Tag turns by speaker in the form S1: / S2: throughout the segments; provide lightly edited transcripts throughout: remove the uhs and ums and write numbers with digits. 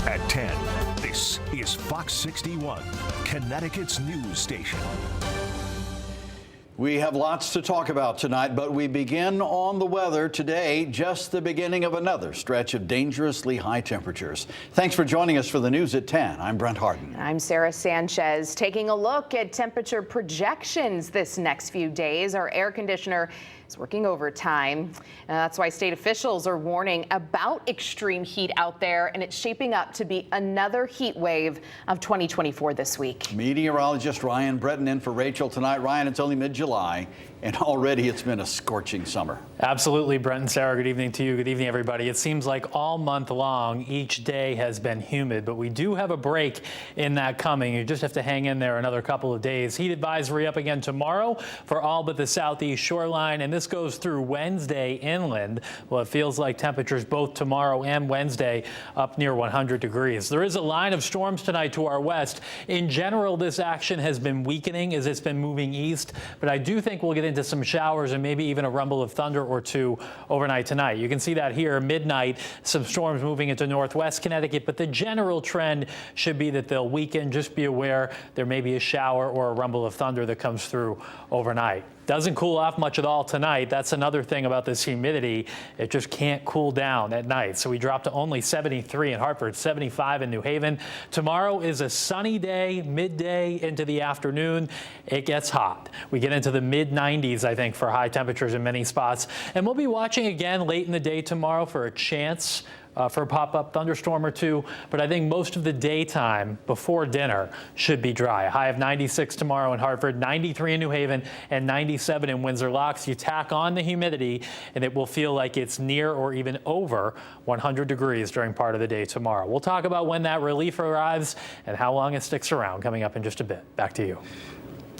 S1: At 10, this is Fox 61, Connecticut's news station.
S2: We have lots to talk about tonight, but we begin on the weather today, just the beginning of another stretch of dangerously high temperatures. Thanks for joining us for the news at 10. I'm Brent Harden.
S3: I'm Sarah Sanchez. Taking a look at temperature projections this next few days. Our air conditioner is working overtime. That's why state officials are warning about extreme heat out there, and it's shaping up to be another heat wave of 2024 this week.
S2: Meteorologist Ryan Breton in for Rachel tonight. Ryan, it's only mid-July, and already it's been a scorching summer.
S4: Absolutely, Brent and Sarah. Good evening to you. Good evening, everybody. It seems like all month long, each day has been humid, but we do have a break in that coming. You just have to hang in there another couple of days. Heat advisory up again tomorrow for all but the southeast shoreline, and this goes through Wednesday inland. Well, it feels like temperatures both tomorrow and Wednesday up near 100 degrees. There is a line of storms tonight to our west. In general, this action has been weakening as it's been moving east, but I do think we'll get into some showers and maybe even a rumble of thunder or two overnight tonight. You can see that here midnight, some storms moving into northwest Connecticut, but the general trend should be that they'll weaken. Just be aware there may be a shower or a rumble of thunder that comes through overnight. Doesn't cool off much at all tonight. That's another thing about this humidity. It just can't cool down at night. So we drop to only 73 in Hartford, 75 in New Haven. Tomorrow is a sunny day, midday into the afternoon. It gets hot. We get into the mid 90s, I think, for high temperatures in many spots. And we'll be watching again late in the day tomorrow for a chance for a pop-up thunderstorm or two, but I think most of the daytime before dinner should be dry. A high of 96 tomorrow in Hartford, 93 in New Haven, and 97 in Windsor Locks. You tack on the humidity, and it will feel like it's near or even over 100 degrees during part of the day tomorrow. We'll talk about when that relief arrives and how long it sticks around coming up in just a bit. Back to you.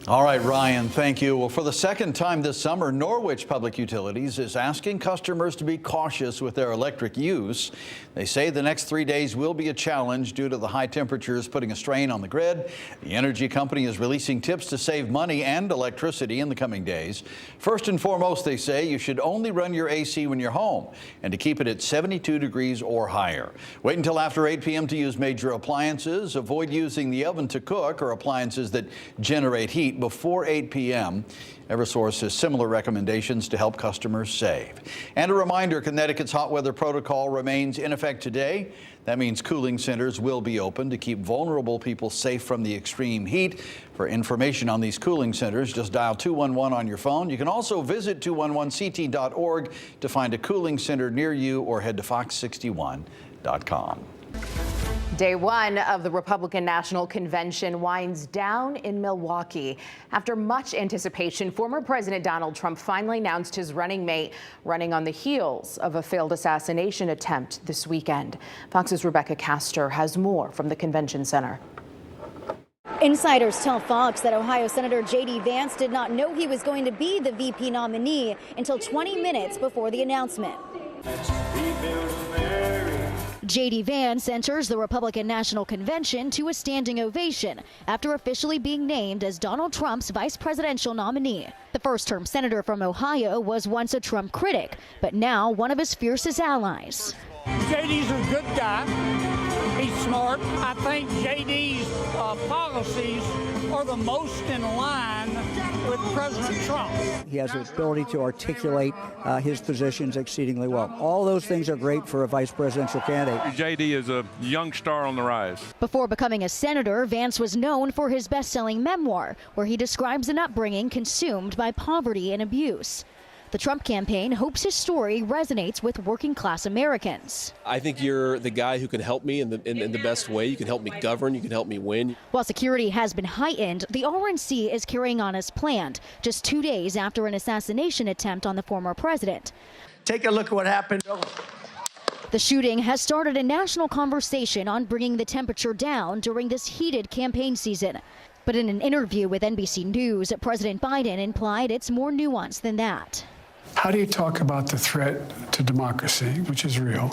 S2: All right, Ryan, thank you. Well, for the second time this summer, Norwich Public Utilities is asking customers to be cautious with their electric use. They say the next 3 days will be a challenge due to the high temperatures putting a strain on the grid. The energy company is releasing tips to save money and electricity in the coming days. First and foremost, they say you should only run your AC when you're home and to keep it at 72 degrees or higher. Wait until after 8 p.m. to use major appliances. Avoid using the oven to cook or appliances that generate heat before 8 p.m. Eversource has similar recommendations to help customers save. And a reminder, Connecticut's hot weather protocol remains in effect today. That means cooling centers will be open to keep vulnerable people safe from the extreme heat. For information on these cooling centers, just dial 211 on your phone. You can also visit 211ct.org to find a cooling center near you or head to fox61.com.
S3: Day one of the Republican National Convention winds down in Milwaukee. After much anticipation, former President Donald Trump finally announced his running mate, running on the heels of a failed assassination attempt this weekend. Fox's Rebecca Castor has more from the convention center.
S5: Insiders tell Fox that Ohio Senator J.D. Vance did not know he was going to be the VP nominee until 20 minutes before the announcement. J.D. Vance enters the Republican National Convention to a standing ovation after officially being named as Donald Trump's vice presidential nominee. The first-term senator from Ohio was once a Trump critic, but now one of his fiercest allies.
S6: J.D.'s a good guy. He's smart. I think J.D.'s policies are the most in line with President Trump.
S7: He has the ability to articulate his positions exceedingly well. All those things are great for a vice presidential candidate.
S8: J.D. is a young star on the rise.
S5: Before becoming a senator, Vance was known for his best-selling memoir, where he describes an upbringing consumed by poverty and abuse. The Trump campaign hopes his story resonates with working-class Americans.
S9: I think you're the guy who can help me in the best way. You can help me govern. You can help me win.
S5: While security has been heightened, the RNC is carrying on as planned, just 2 days after an assassination attempt on the former president.
S6: Take a look at what happened.
S5: The shooting has started a national conversation on bringing the temperature down during this heated campaign season. But in an interview with NBC News, President Biden implied it's more nuanced than that.
S10: How do you talk about the threat to democracy, which is real,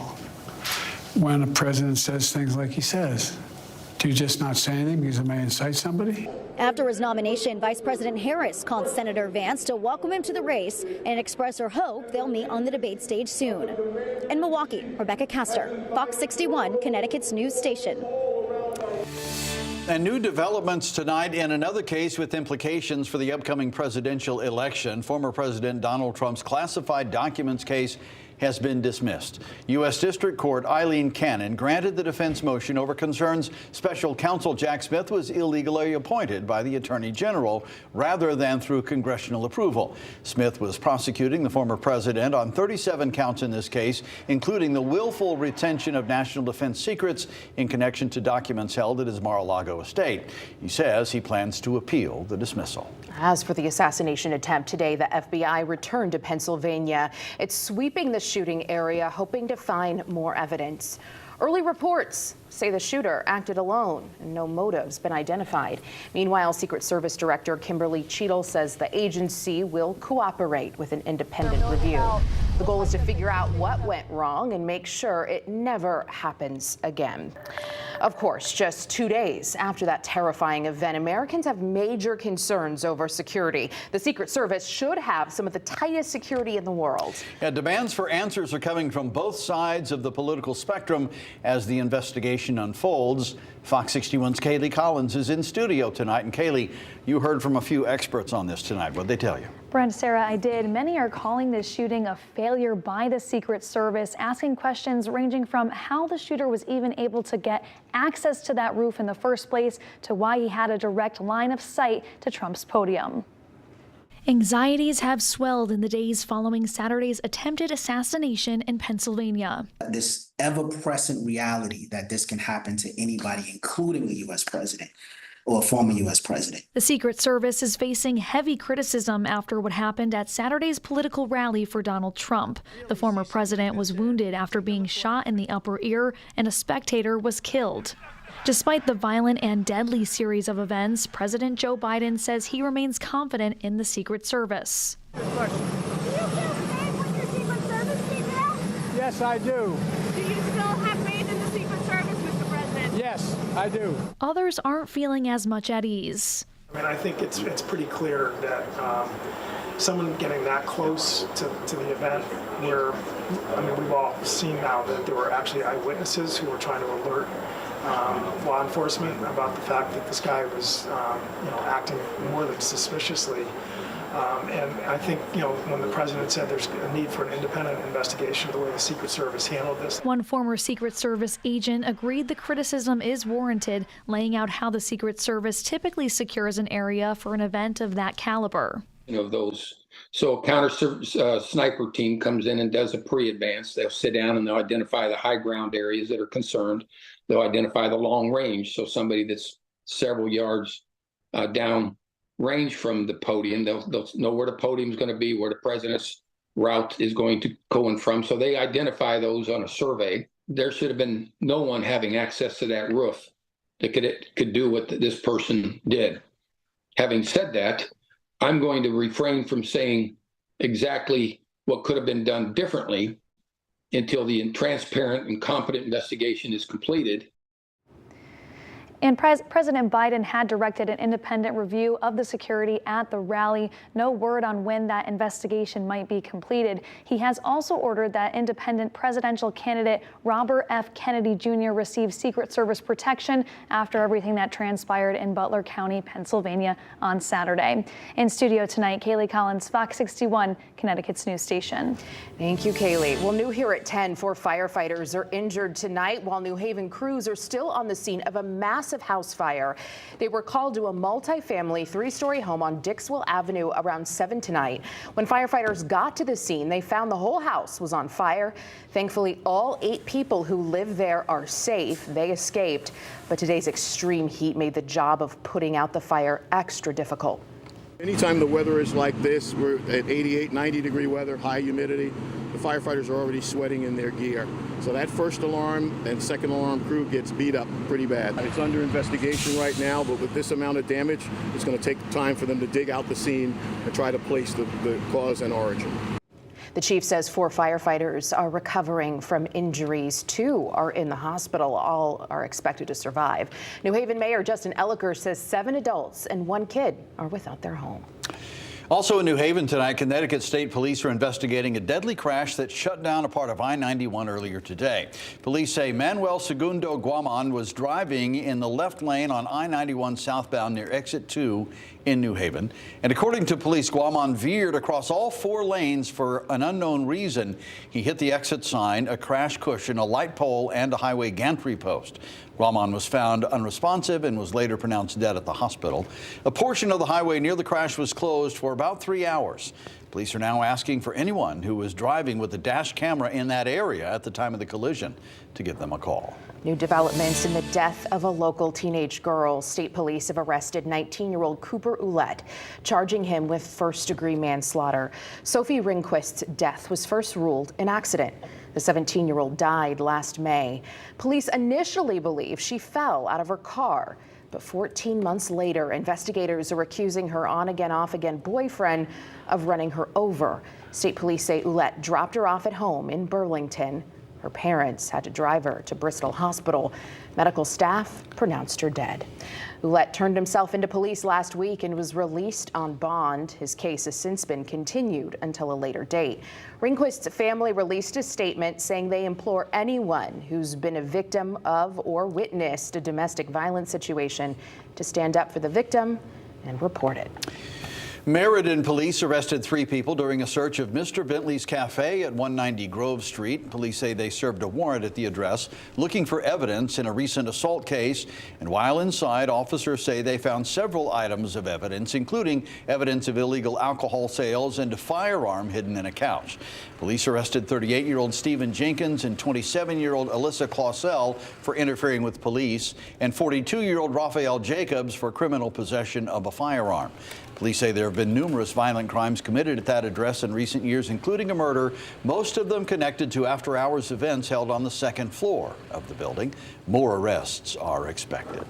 S10: when a president says things like he says? Do you just not say anything because it may incite somebody?
S5: After his nomination, Vice President Harris called Senator Vance to welcome him to the race and express her hope they'll meet on the debate stage soon. In Milwaukee, Rebecca Castor, Fox 61, Connecticut's news station.
S2: And new developments tonight in another case with implications for the upcoming presidential election. Former President Donald Trump's classified documents case has been dismissed. U.S. District Court Eileen Cannon granted the defense motion over concerns special counsel Jack Smith was illegally appointed by the Attorney General rather than through congressional approval. Smith was prosecuting the former president on 37 counts in this case, including the willful retention of national defense secrets in connection to documents held at his Mar-a-Lago estate. He says he plans to appeal the dismissal.
S3: As for the assassination attempt today, the FBI returned to Pennsylvania. It's sweeping the shooting area, hoping to find more evidence. Early reports say the shooter acted alone and no motives been identified. Meanwhile, Secret Service Director Kimberly Cheadle says the agency will cooperate with an independent review. The goal is to figure out what went wrong and make sure it never happens again. Of course, just 2 days after that terrifying event, Americans have major concerns over security. The Secret Service should have some of the tightest security in the world.
S2: Yeah, demands for answers are coming from both sides of the political spectrum as the investigation unfolds. Fox 61's Kaylee Collins is in studio tonight. And Kaylee, you heard from a few experts on this tonight. What'd they tell you?
S11: Brent, Sarah, I did. Many are calling this shooting a failure by the Secret Service, asking questions ranging from how the shooter was even able to get access to that roof in the first place to why he had a direct line of sight to Trump's podium. Anxieties have swelled in the days following Saturday's attempted assassination in Pennsylvania.
S12: This ever-present reality that this can happen to anybody, including a U.S. president or a former U.S. president.
S11: The Secret Service is facing heavy criticism after what happened at Saturday's political rally for Donald Trump. The former president was wounded after being shot in the upper ear, and a spectator was killed. Despite the violent and deadly series of events, President Joe Biden says he remains confident in the Secret Service.
S6: Yes, I do.
S13: Do you still have faith in the Secret Service, Mr. President?
S6: Yes, I do.
S11: Others aren't feeling as much at ease.
S14: I mean, I think it's pretty clear that someone getting that close to the event where, I mean, we've all seen now that there were actually eyewitnesses who were trying to alert law enforcement about the fact that this guy was, acting more than suspiciously. And I think, when the president said there's a need for an independent investigation of the way the Secret Service handled this.
S11: One former Secret Service agent agreed the criticism is warranted, laying out how the Secret Service typically secures an area for an event of that caliber.
S15: So a counter sniper team comes in and does a pre-advance. They'll sit down and they'll identify the high ground areas that are concerned. They'll identify the long range. So somebody that's several yards down range from the podium, they'll know where the podium is going to be, where the president's route is going to go in from. So they identify those on a survey. There should have been no one having access to that roof that could do what this person did. Having said that, I'm going to refrain from saying exactly what could have been done differently until the transparent and competent investigation is completed.
S11: And President Biden had directed an independent review of the security at the rally. No word on when that investigation might be completed. He has also ordered that independent presidential candidate Robert F. Kennedy Jr. receive Secret Service protection after everything that transpired in Butler County, Pennsylvania on Saturday. In studio tonight, Kaylee Collins, Fox 61, Connecticut's news station.
S3: Thank you, Kaylee. Well, new here at 10, 4 firefighters are injured tonight while New Haven crews are still on the scene of a massive house fire. They were called to a multi-family 3-story home on Dixwell Avenue around 7 tonight. When firefighters got to the scene, they found the whole house was on fire. Thankfully, all 8 people who live there are safe. They escaped, but today's extreme heat made the job of putting out the fire extra difficult.
S16: Anytime the weather is like this, we're at 88, 90 degree weather, high humidity, the firefighters are already sweating in their gear. So that first alarm and second alarm crew gets beat up pretty bad. It's under investigation right now, but with this amount of damage, it's going to take time for them to dig out the scene and try to place the cause and origin.
S3: The chief says 4 firefighters are recovering from injuries. 2 are in the hospital. All are expected to survive. New Haven Mayor Justin Elliker says 7 adults and 1 kid are without their home.
S2: Also in New Haven tonight, Connecticut State Police are investigating a deadly crash that shut down a part of I-91 earlier today. Police say Manuel Segundo Guaman was driving in the left lane on I-91 southbound near Exit 2 in New Haven. And according to police, Guaman veered across all 4 lanes for an unknown reason. He hit the exit sign, a crash cushion, a light pole, and a highway gantry post. Guaman was found unresponsive and was later pronounced dead at the hospital. A portion of the highway near the crash was closed for about 3 hours. Police are now asking for anyone who was driving with a dash camera in that area at the time of the collision to give them a call.
S3: New developments in the death of a local teenage girl. State police have arrested 19-year-old Cooper Ouellette, charging him with first-degree manslaughter. Sophie Ringquist's death was first ruled an accident. The 17-year-old died last May. Police initially believe she fell out of her car, but 14 months later, investigators are accusing her on-again, off-again boyfriend of running her over. State police say Ouellette dropped her off at home in Burlington. Her parents had to drive her to Bristol Hospital. Medical staff pronounced her dead. Ouellette turned himself into police last week and was released on bond. His case has since been continued until a later date. Ringquist's family released a statement saying they implore anyone who's been a victim of or witnessed a domestic violence situation to stand up for the victim and report it.
S2: Meriden police arrested 3 people during a search of Mr. Bentley's Cafe at 190 Grove Street. Police say they served a warrant at the address looking for evidence in a recent assault case. And while inside, officers say they found several items of evidence, including evidence of illegal alcohol sales and a firearm hidden in a couch. Police arrested 38-year-old Stephen Jenkins and 27-year-old Alyssa Clausell for interfering with police and 42-year-old Raphael Jacobs for criminal possession of a firearm. Police say there have been numerous violent crimes committed at that address in recent years, including a murder, most of them connected to after-hours events held on the 2nd floor of the building. More arrests are expected.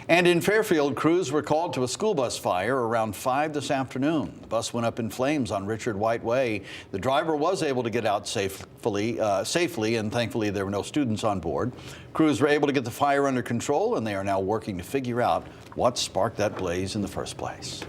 S2: And in Fairfield, crews were called to a school bus fire around 5 this afternoon. The bus went up in flames on Richard White Way. The driver was able to get out safely, and thankfully there were no students on board. Crews were able to get the fire under control, and they are now working to figure out what sparked that blaze in the first place.